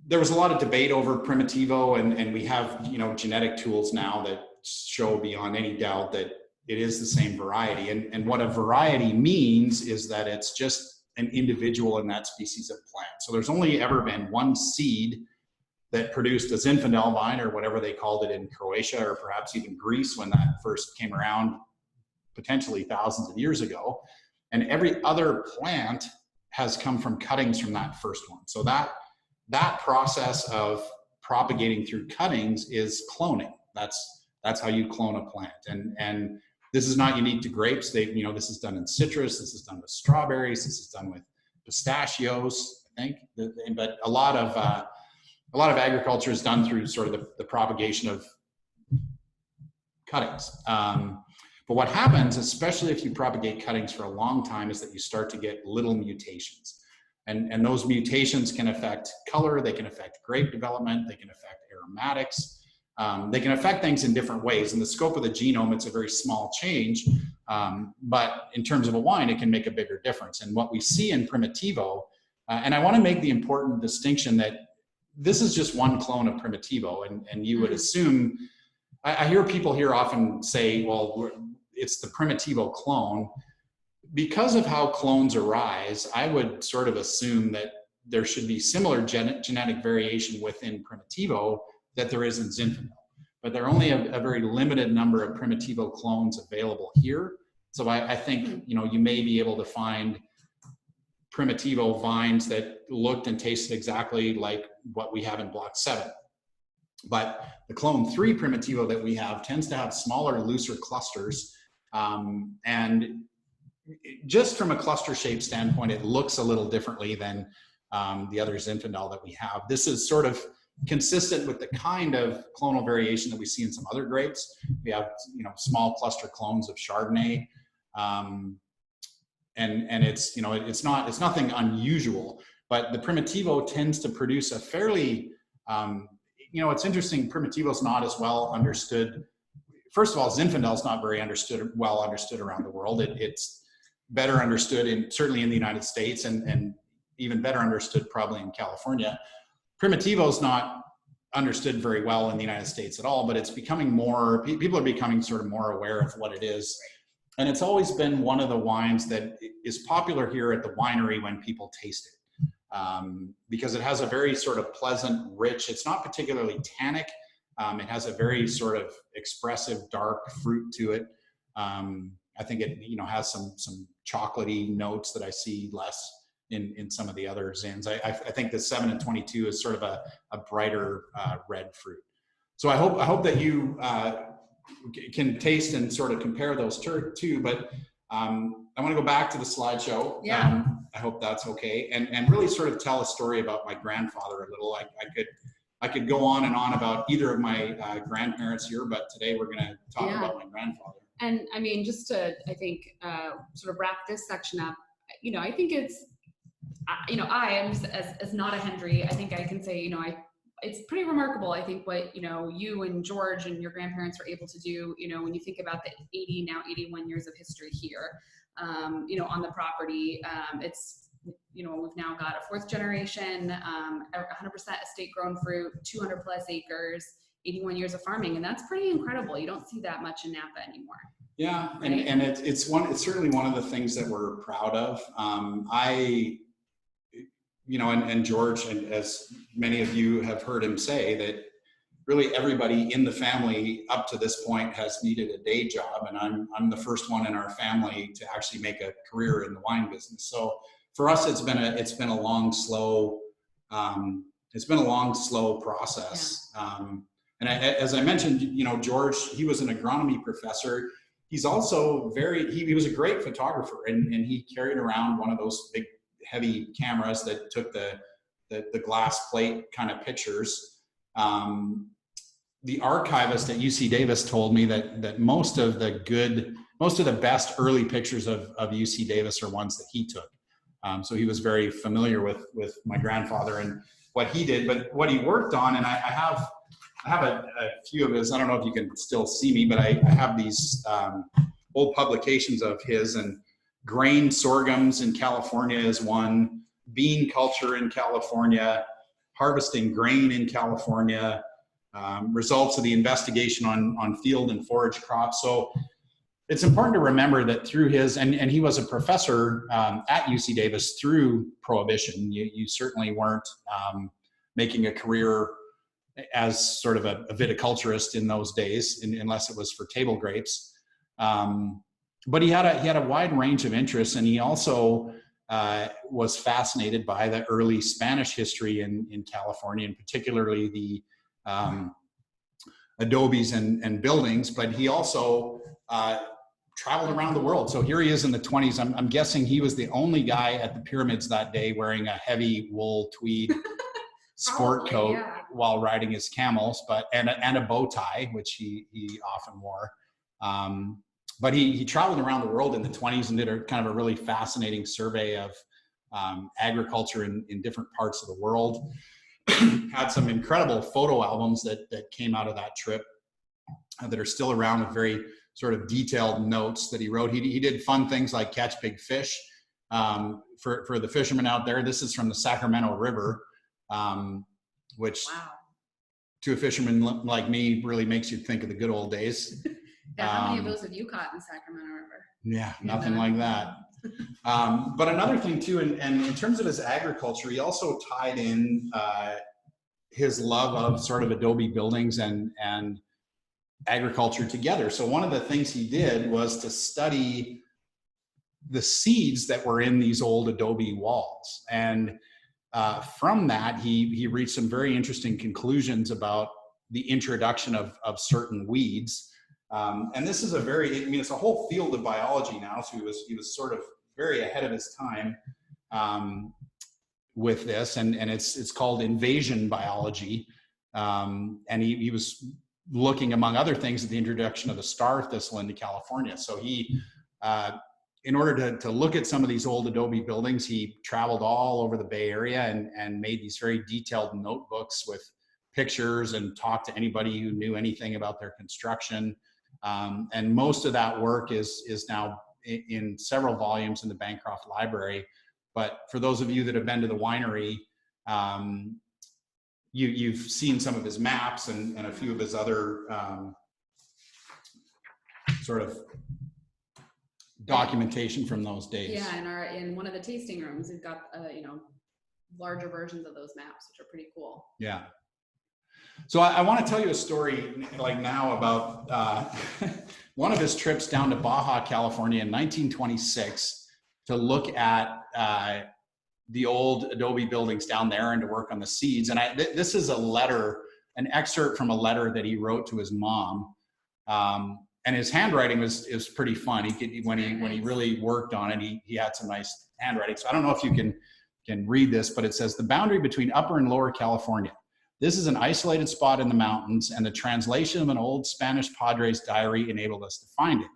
there was a lot of debate over Primitivo, and we have, genetic tools now that show beyond any doubt that it is the same variety. And what a variety means is that it's just an individual in that species of plant. So there's only ever been one seed that produced a Zinfandel vine, or whatever they called it in Croatia, or perhaps even Greece when that first came around, potentially thousands of years ago. And every other plant has come from cuttings from that first one. So that process of propagating through cuttings is cloning. That's how you clone a plant. And this is not unique to grapes. This is done in citrus. This is done with strawberries. This is done with pistachios, I think. But a lot of agriculture is done through sort of the propagation of cuttings. But what happens, especially if you propagate cuttings for a long time, is that you start to get little mutations. And those mutations can affect color, they can affect grape development, they can affect aromatics, they can affect things in different ways. In the scope of the genome, it's a very small change, but in terms of a wine, it can make a bigger difference. And what we see in Primitivo, and I want to make the important distinction that this is just one clone of Primitivo, and you would assume, I hear people here often say, well, it's the Primitivo clone. Because of how clones arise, I would sort of assume that there should be similar genetic variation within Primitivo that there is in Zinfandel. But there are only a very limited number of Primitivo clones available here. So I think, you know, you may be able to find Primitivo vines that looked and tasted exactly like what we have in Block 7. But the clone 3 Primitivo that we have tends to have smaller, looser clusters. And just from a cluster shape standpoint, it looks a little differently than the other Zinfandel that we have. This is sort of consistent with the kind of clonal variation that we see in some other grapes. We have, you know, small cluster clones of Chardonnay, and it's, you know, it's nothing unusual. But the Primitivo tends to produce a fairly, you know, it's interesting. Primitivo is not as well understood. First of all, Zinfandel is not very well understood around the world. It's better understood certainly in the United States, and even better understood probably in California. Primitivo is not understood very well in the United States at all, but it's becoming more, people are becoming sort of more aware of what it is. And it's always been one of the wines that is popular here at the winery when people taste it, because it has a very sort of pleasant, rich, it's not particularly tannic. It has a very sort of expressive dark fruit to it. I think it, you know, has some chocolatey notes that I see less in some of the other Zins. I think the 7 and 22 is sort of a brighter red fruit. So I hope that you can taste and sort of compare those two. But I want to go back to the slideshow.
Yeah.
I hope that's okay, and really sort of tell a story about my grandfather a little. I could go on and on about either of my grandparents here, but today we're going to talk about my grandfather.
And I mean, just to, I think, sort of wrap this section up, you know, I think it's, you know, I am just as not a Hendry, I think I can say, you know, it's pretty remarkable, I think, what, you know, you and George and your grandparents were able to do, you know, when you think about the 81 years of history here, you know, on the property. It's, you know, we've now got a 4th generation, 100% estate grown fruit, 200 plus acres, 81 years of farming, and that's pretty incredible. You don't see that much in Napa anymore.
Yeah,
right?
and it's certainly one of the things that we're proud of. You know, and George, and as many of you have heard him say, that really everybody in the family up to this point has needed a day job, and I'm the first one in our family to actually make a career in the wine business. So for us, it's been a long, slow process. Yeah. And as I mentioned, you know, George, he was an agronomy professor. He's also he was a great photographer, and he carried around one of those big, heavy cameras that took the glass plate kind of pictures. The archivist at UC Davis told me that most of the best early pictures of UC Davis are ones that he took. So he was very familiar with my grandfather and what he did, but what he worked on, and I have a few of his, I don't know if you can still see me, but I have these old publications of his, and grain sorghums in California is one, bean culture in California, harvesting grain in California, results of the investigation on field and forage crops. So it's important to remember that through his, and he was a professor at UC Davis through Prohibition. You certainly weren't making a career as sort of a viticulturist in those days, unless it was for table grapes. But he had a wide range of interests, and he also was fascinated by the early Spanish history in California, and particularly the adobes and buildings. But he also traveled around the world. So here he is in the 20s. I'm guessing he was the only guy at the pyramids that day wearing a heavy wool tweed sport coat while riding his camels, and a bow tie, which he often wore. but he traveled around the world in the 20s and did a kind of a really fascinating survey of agriculture in different parts of the world. Had some incredible photo albums that came out of that trip that are still around with very sort of detailed notes that he wrote. He did fun things like catch big fish for the fishermen out there. This is from the Sacramento River, which
Wow.
to a fisherman like me really makes you think of the good old days.
Yeah, how many of those have you caught in the Sacramento River?
Yeah, nothing like that. But another thing too, and in terms of his agriculture, he also tied in his love of sort of adobe buildings and agriculture together. So one of the things he did was to study the seeds that were in these old adobe walls. And from that, he reached some very interesting conclusions about the introduction of certain weeds. And this is it's a whole field of biology now. So he was sort of very ahead of his time with this, and it's called invasion biology. And he was looking, among other things, at the introduction of the star thistle into California. So he, in order to look at some of these old adobe buildings, he traveled all over the Bay Area and made these very detailed notebooks with pictures and talked to anybody who knew anything about their construction. And most of that work is now in several volumes in the Bancroft Library. But for those of you that have been to the winery, you've seen some of his maps and a few of his other sort of documentation from those days.
Yeah, in one of the tasting rooms, we've got larger versions of those maps, which are pretty cool.
Yeah. So I want to tell you a story like now about one of his trips down to Baja, California in 1926 to look at the old adobe buildings down there and to work on the seeds. And this is a letter, an excerpt from a letter that he wrote to his mom. And his handwriting is pretty fun. When he really worked on it, he had some nice handwriting. So I don't know if you can read this, but it says, "The boundary between Upper and Lower California. This is an isolated spot in the mountains, and the translation of an old Spanish padre's diary enabled us to find it.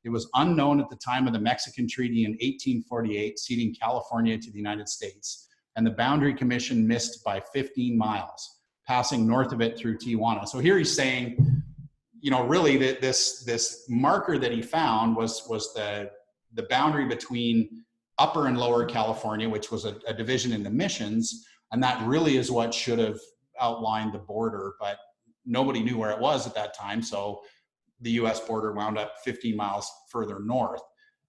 It was unknown at the time of the Mexican Treaty in 1848, ceding California to the United States, and the Boundary Commission missed by 15 miles, passing north of it through Tijuana." So here he's saying, really that this marker that he found was the boundary between Upper and Lower California, which was a division in the missions, and that really is what should have outlined the border, but nobody knew where it was at that time. So the US border wound up 15 miles further north.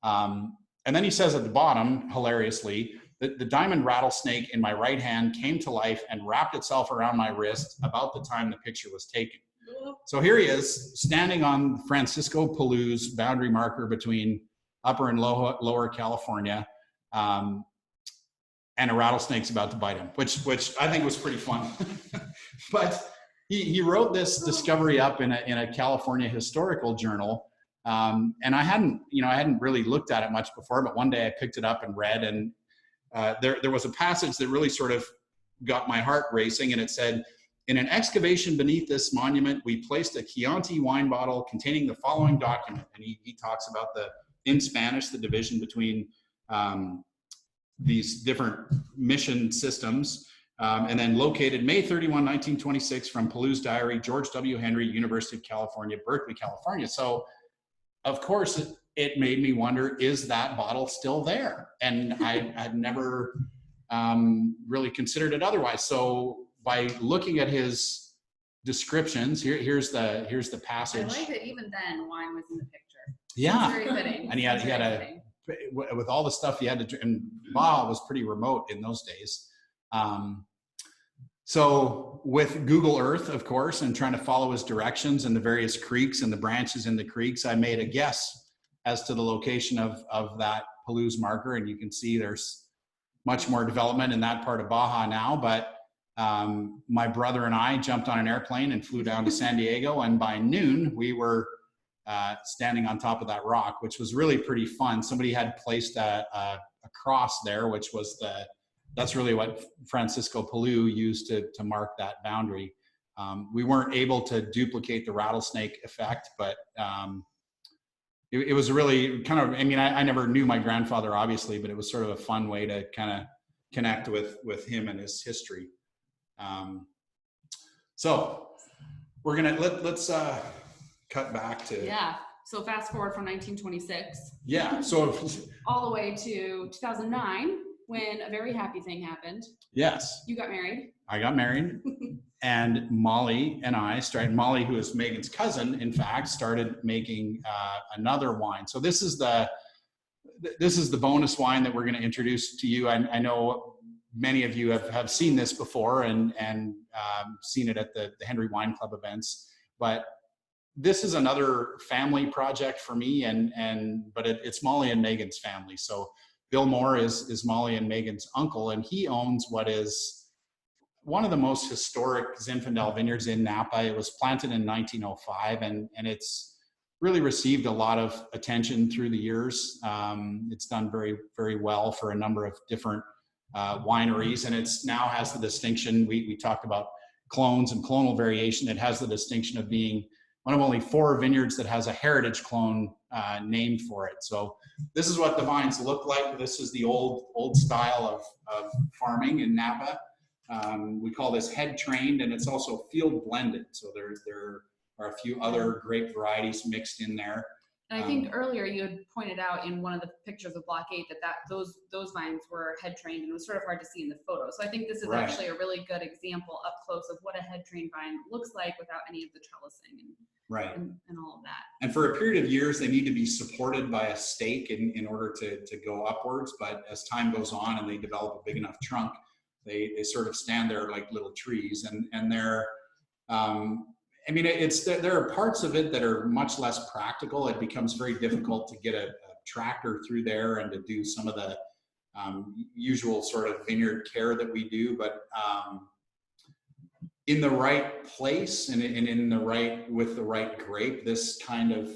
And then he says at the bottom, hilariously, that the diamond rattlesnake in my right hand came to life and wrapped itself around my wrist about the time the picture was taken. So here he is standing on Francisco Pelu's boundary marker between Upper and Lower California. And a rattlesnake's about to bite him, which I think was pretty fun. But he wrote this discovery up in a California historical journal, and I hadn't really looked at it much before. But one day I picked it up and read, and there was a passage that really sort of got my heart racing, and it said, "In an excavation beneath this monument, we placed a Chianti wine bottle containing the following document." And he talks about in Spanish, the division between these different mission systems, and then located May 31, 1926 from Pelu's diary, George W. Hendry, University of California, Berkeley, California. So of course it made me wonder, is that bottle still there? And I had never really considered it otherwise. So by looking at his descriptions, here's the passage.
I like that even then wine was in the picture.
Yeah.
It's very fitting.
And he had with all the stuff he had to, and Baja was pretty remote in those days. So with Google Earth, of course, and trying to follow his directions and the various creeks and the branches in the creeks, I made a guess as to the location of that Pelu's marker. And you can see there's much more development in that part of Baja now. But my brother and I jumped on an airplane and flew down to San Diego. And by noon, we were standing on top of that rock, which was really pretty fun. Somebody had placed a cross there, which was that's really what Francisco Pelu used to mark that boundary. We weren't able to duplicate the rattlesnake effect, but it was really kind of, I mean, I never knew my grandfather, obviously, but it was sort of a fun way to kind of connect with him and his history. So we're gonna let's cut back to
So fast forward from 1926.
So
all the way to 2009, when a very happy thing happened.
Yes.
You got married.
I got married, and Molly and I started. Molly, who is Megan's cousin, in fact, started making another wine. So this is the bonus wine that we're going to introduce to you. I know many of you have seen this before and seen it at the Hendry Wine Club events, but this is another family project for me, but it's Molly and Megan's family. So Bill Moore is Molly and Megan's uncle, and he owns what is one of the most historic Zinfandel vineyards in Napa. It was planted in 1905, and it's really received a lot of attention through the years. It's done very, very well for a number of different wineries, and it's now has the distinction, we talked about clones and clonal variation. It has the distinction of being one of only 4 vineyards that has a heritage clone named for it. So this is what the vines look like. This is the old style of farming in Napa. We call this head trained, and it's also field blended. So there are a few other grape varieties mixed in there.
And I think earlier you had pointed out in one of the pictures of Block 8 that those vines were head trained, and it was sort of hard to see in the photo. So I think this is actually a really good example up close of what a head trained vine looks like without any of the trellising and all of that.
And for a period of years, they need to be supported by a stake in order to go upwards. But as time goes on and they develop a big enough trunk, they sort of stand there like little trees, and they're I mean, there are parts of it that are much less practical. It becomes very difficult to get a tractor through there and to do some of the usual sort of vineyard care that we do. But in the right place and with the right grape, this kind of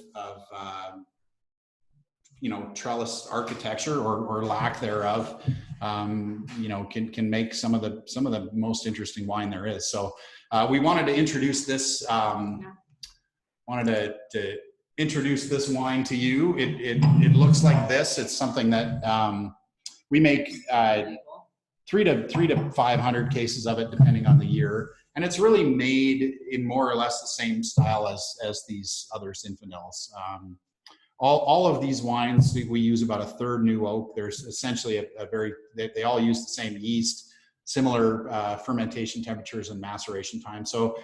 trellis architecture or lack thereof, can make some of the most interesting wine there is. So we wanted to introduce this. Wanted to introduce this wine to you. It looks like this. It's something that we make 300 to 500 cases of it, depending on the year, and it's really made in more or less the same style as these other Zinfandels. All of these wines, we use about a third new oak. There's essentially they all use the same yeast, similar fermentation temperatures and maceration time. So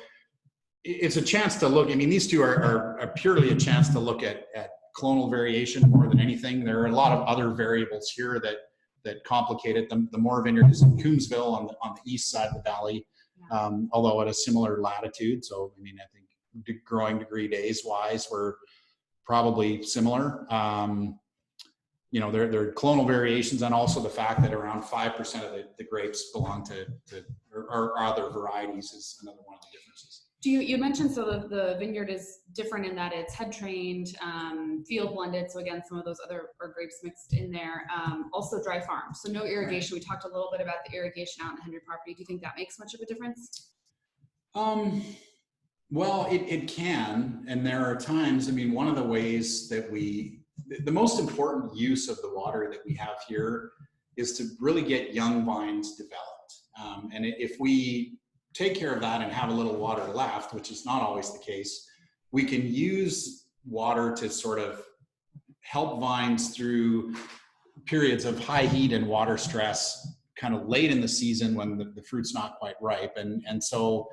it's a chance to look. I mean, these two are purely a chance to look at clonal variation more than anything. There are a lot of other variables here that complicate it. The Moore Vineyard is in Coombsville on the east side of the valley, although at a similar latitude. So, I mean, I think growing degree days wise, we're probably similar. There are clonal variations, and also the fact that around 5% of the grapes belong to or other varieties is another one of the differences.
You mentioned, so the vineyard is different in that it's head trained, field blended. So again, some of those other grapes mixed in there. Also dry farm, so no irrigation. We talked a little bit about the irrigation out in the Hendry property. Do you think that makes much of a difference?
Well, it can, and there are times, I mean, one of the ways that the most important use of the water that we have here is to really get young vines developed. And if we take care of that and have a little water left, which is not always the case, we can use water to sort of help vines through periods of high heat and water stress kind of late in the season when the fruit's not quite ripe. And so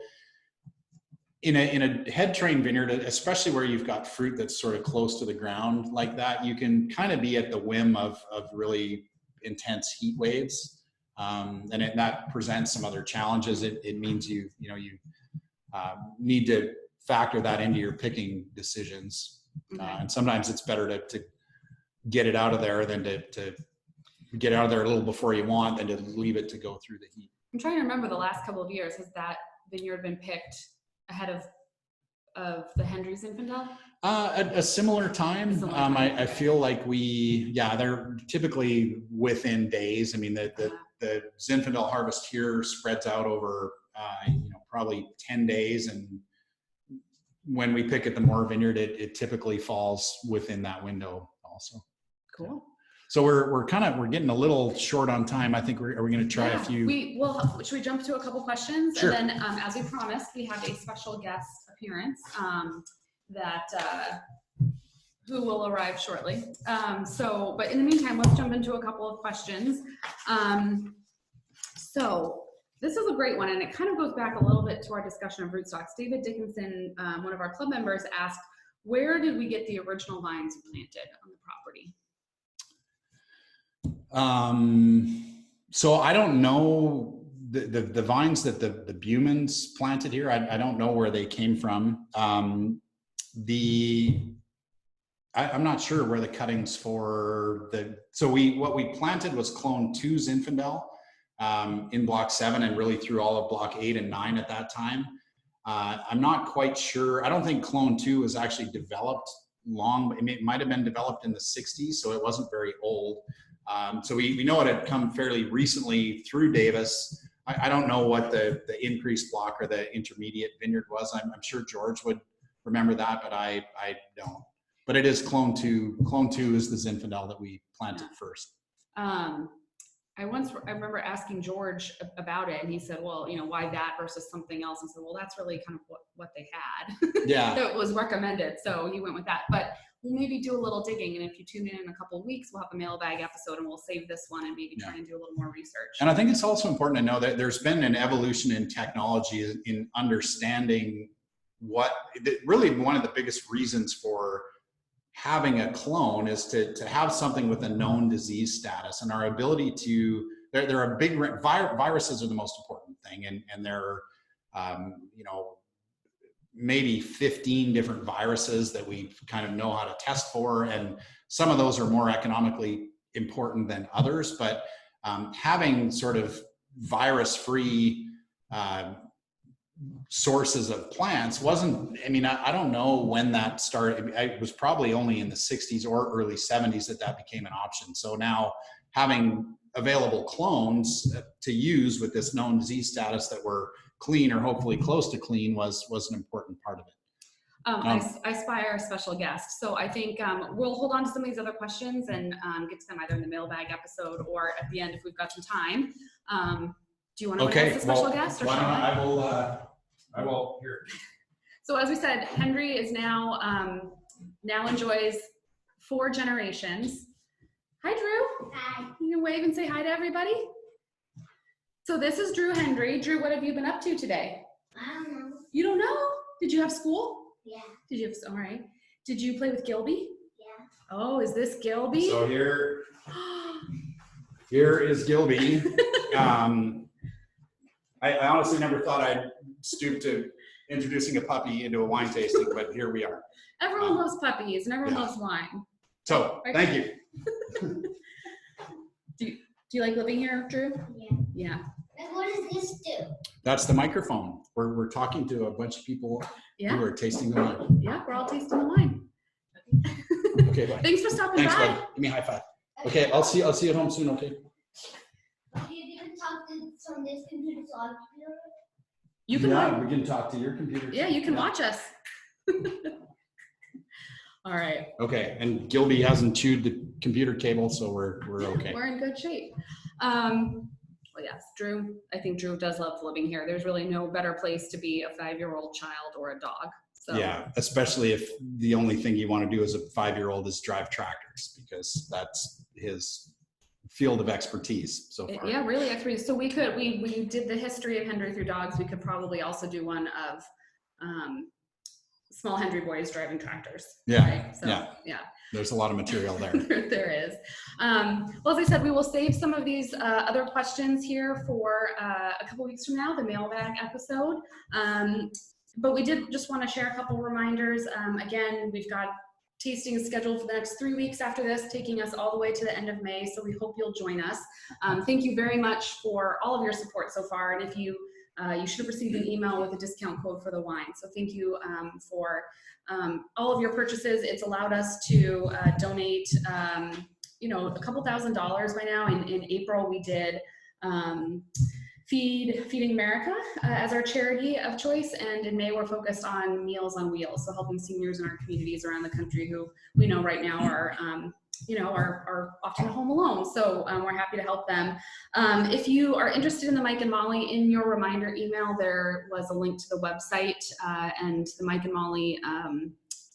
in a head trained vineyard, especially where you've got fruit that's sort of close to the ground like that, you can kind of be at the whim of really intense heat waves. And that presents some other challenges. It means you need to factor that into your picking decisions. And sometimes it's better to get it out of there than to get out of there a little before you want than to leave it to go through the heat.
I'm trying to remember the last couple of years. Has that vineyard been picked ahead of the Hendry Zinfandel?
At a similar time. I feel like they're typically within days. I mean, the Zinfandel harvest here spreads out over probably 10 days, and when we pick at the Moore Vineyard, it typically falls within that window also.
Cool.
So we're getting a little short on time. I think are we going to try a few?
Should we jump to a couple questions?
Sure.
And then, as we promised, we have a special guest appearance who will arrive shortly. But in the meantime, let's jump into a couple of questions. So this is a great one, and it kind of goes back a little bit to our discussion of rootstocks. David Dickinson, one of our club members, asked, where did we get the original vines planted on the property?
So I don't know the vines that the Bumans planted here. I don't know where they came from. I'm not sure where the cuttings for what we planted was clone 2 Zinfandel in block 7 and really through all of block 8 and 9 at that time. I'm not quite sure. I don't think clone 2 was actually developed long. It might have been developed in the 60s, so it wasn't very old. So we know it had come fairly recently through Davis. I don't know what the increased block or the intermediate vineyard was. I'm sure George would remember that, but I don't. But it is clone 2. Clone 2 is the Zinfandel that we planted first.
I remember asking George about it, and he said, well, why that versus something else? And said, well, that's really kind of what they had.
Yeah.
That was recommended. So he went with that. But we'll maybe do a little digging. And if you tune in a couple of weeks, we'll have a mailbag episode and we'll save this one and maybe try and do a little more research.
And I think it's also important to know that there's been an evolution in technology in understanding really one of the biggest reasons for having a clone is to have something with a known disease status, and our ability to, there are big, viruses are the most important thing. And there are, maybe 15 different viruses that we kind of know how to test for. And some of those are more economically important than others, but having sort of virus-free sources of plants wasn't, I don't know when that started. It was probably only in the 60s or early 70s that became an option. So now having available clones to use with this known disease status that were clean or hopefully close to clean was an important part of it.
I spy our special guest. So I think we'll hold on to some of these other questions and get to them either in the mailbag episode or at the end if we've got some time. Do you want to introduce the special guest? Or
why don't I will here.
So as we said, Hendry is now enjoys 4 generations. Hi, Drew.
Hi.
You can wave and say hi to everybody. So this is Drew Hendry. Drew, what have you been up to today?
I don't know.
You don't know? Did you have school?
Yeah.
All right. Did you play with Gilby?
Yeah.
Oh, is this Gilby?
So here is Gilby. I honestly never thought I'd stoop to introducing a puppy into a wine tasting, but here we are.
Everyone loves puppies and everyone loves wine.
So, thank you.
Do you like living here, Drew?
Yeah.
Yeah.
And what does this do?
That's the microphone. We're talking to a bunch of people who are tasting the wine.
Yeah, we're all tasting the wine.
Okay, bye.
Thanks for stopping
Thanks,
by.
bud. Give me a high five. Okay, I'll see you at home soon, okay?
You can talk to from this computer so I can do it?
You can
we can talk to your computer.
Yeah, you can watch us. All right.
Okay, and Gilby hasn't chewed the computer cable, so we're okay.
We're in good shape. Well, yes, Drew, I think Drew does love living here. There's really no better place to be a 5-year-old child or a dog. So. Yeah,
especially if the only thing you want to do as a 5-year-old is drive tractors, because that's his field of expertise so far.
Yeah, really expertise. So we did the history of Hendry through dogs. We could probably also do one of small Hendry boys driving tractors.
Yeah,
right? So, yeah.
There's a lot of material there.
There is. Well, as I said, we will save some of these other questions here for a couple weeks from now, the mailbag episode. But we did just want to share a couple reminders. Again, we've got tastings scheduled for the next 3 weeks after this, taking us all the way to the end of May. So we hope you'll join us. Thank you very much for all of your support so far. And if you should have received an email with a discount code for the wine. So thank you for all of your purchases. It's allowed us to donate, a couple $1,000s by now. In April, we did Feeding America as our charity of choice, and in May we're focused on Meals on Wheels, so helping seniors in our communities around the country who we know right now are are often home alone. So we're happy to help them. If you are interested in the Mike and Molly, in your reminder email there was a link to the website and the Mike and Molly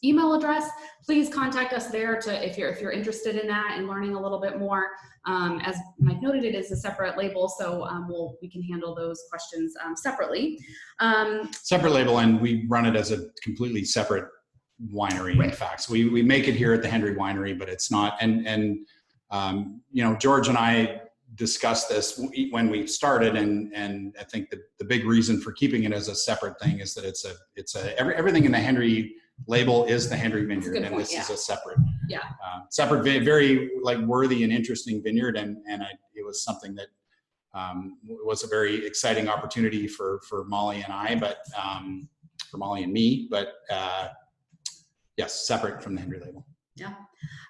email address. Please contact us there if you're interested in that and learning a little bit more. As Mike noted, it is a separate label, so we can handle those questions separately.
Separate label, and we run it as a completely separate winery.
Right.
In fact, so we make it here at the Hendry Winery, but it's not. And George and I discussed this when we started, and I think that the big reason for keeping it as a separate thing is that everything in the Hendry label is the Hendry Vineyard, and this is a separate, separate, very like worthy and interesting vineyard, and it was something that was a very exciting opportunity for Molly and I, but for Molly and me, but yes, separate from the Hendry label.
Yeah.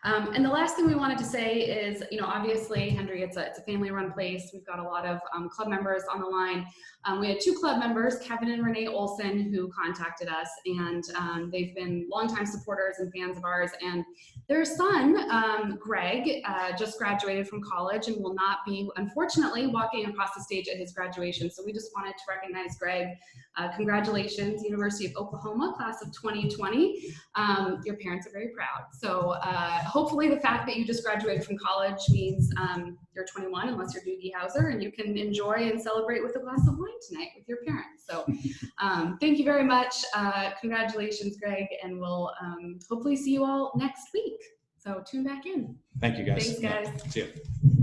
And the last thing we wanted to say is, obviously Hendry, it's a family-run place. We've got a lot of club members on the line. We had 2 club members, Kevin and Renee Olson, who contacted us, and they've been longtime supporters and fans of ours. And their son, Greg, just graduated from college and will not be, unfortunately, walking across the stage at his graduation. So we just wanted to recognize Greg. Congratulations, University of Oklahoma, class of 2020. Your parents are very proud. So hopefully the fact that you just graduated from college means you're 21, unless you're Doogie Howser, and you can enjoy and celebrate with a glass of wine tonight with your parents. So thank you very much. Congratulations, Greg, and we'll hopefully see you all next week. So tune back in.
Thank you, guys.
Thanks, guys.
Yeah. See you.